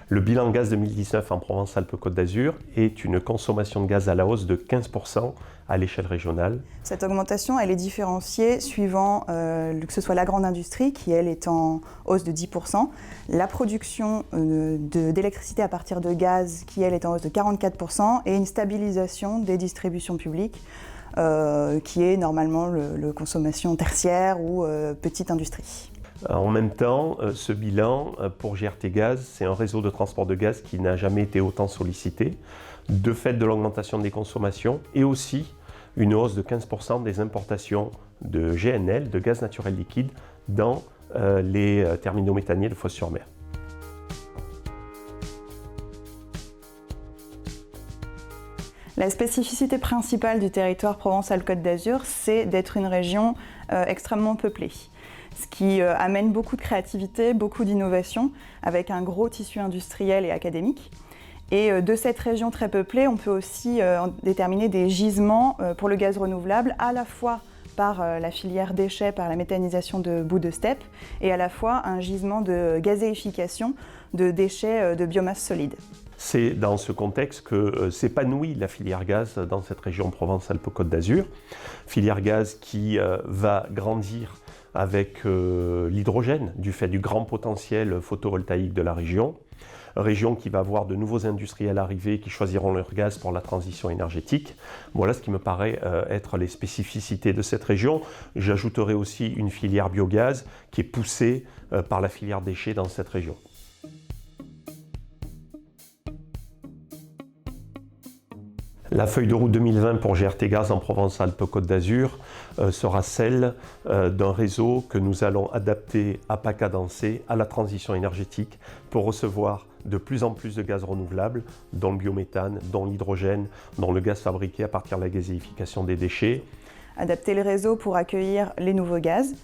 Le bilan gaz 2019 en Provence-Alpes-Côte d'Azur est une consommation de gaz à la hausse de 15% à l'échelle régionale. Cette augmentation, elle est différenciée suivant que ce soit la grande industrie, qui elle est en hausse de 10%, la production d'électricité à partir de gaz, qui elle est en hausse de 44%, et une stabilisation des distributions publiques, qui est normalement la consommation tertiaire ou petite industrie. En même temps, ce bilan pour GRT Gaz, c'est un réseau de transport de gaz qui n'a jamais été autant sollicité, de fait de l'augmentation des consommations et aussi une hausse de 15% des importations de GNL, de gaz naturel liquide, dans les terminaux méthaniers de Fos-sur-Mer. La spécificité principale du territoire Provence-Alpes-Côte d'Azur, c'est d'être une région extrêmement peuplée. Ce qui amène beaucoup de créativité, beaucoup d'innovation, avec un gros tissu industriel et académique. Et de cette région très peuplée, on peut aussi déterminer des gisements pour le gaz renouvelable, à la fois par la filière déchets, par la méthanisation de boues de steppe, et à la fois un gisement de gazéification de déchets de biomasse solide. C'est dans ce contexte que s'épanouit la filière gaz dans cette région Provence-Alpes-Côte d'Azur. Filière gaz qui va grandir avec l'hydrogène, du fait du grand potentiel photovoltaïque de la région. Région qui va avoir de nouveaux industriels arriver qui choisiront leur gaz pour la transition énergétique. Voilà ce qui me paraît être les spécificités de cette région. J'ajouterai aussi une filière biogaz qui est poussée par la filière déchets dans cette région. La feuille de route 2020 pour GRT Gaz en Provence-Alpes-Côte d'Azur sera celle d'un réseau que nous allons adapter à pas cadencé à la transition énergétique pour recevoir de plus en plus de gaz renouvelables, dont le biométhane, dont l'hydrogène, dont le gaz fabriqué à partir de la gazéification des déchets. Adapter le réseau pour accueillir les nouveaux gaz.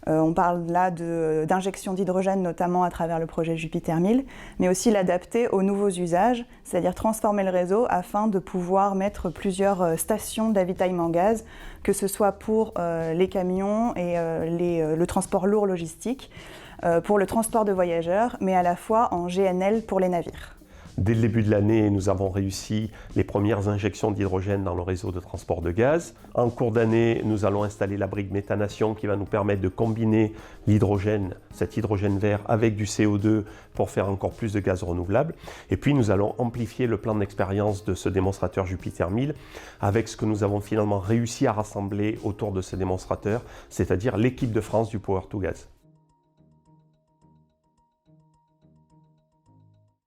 On parle là d'injection d'hydrogène, notamment à travers le projet Jupiter 1000, mais aussi l'adapter aux nouveaux usages, c'est-à-dire transformer le réseau afin de pouvoir mettre plusieurs stations d'avitaillement gaz, que ce soit pour les camions et le transport lourd logistique, pour le transport de voyageurs, mais à la fois en GNL pour les navires. Dès le début de l'année, nous avons réussi les premières injections d'hydrogène dans le réseau de transport de gaz. En cours d'année, nous allons installer la brique méthanation qui va nous permettre de combiner l'hydrogène, cet hydrogène vert, avec du CO2 pour faire encore plus de gaz renouvelable. Et puis, nous allons amplifier le plan d'expérience de ce démonstrateur Jupiter 1000 avec ce que nous avons finalement réussi à rassembler autour de ce démonstrateur, c'est-à-dire l'équipe de France du Power to Gas.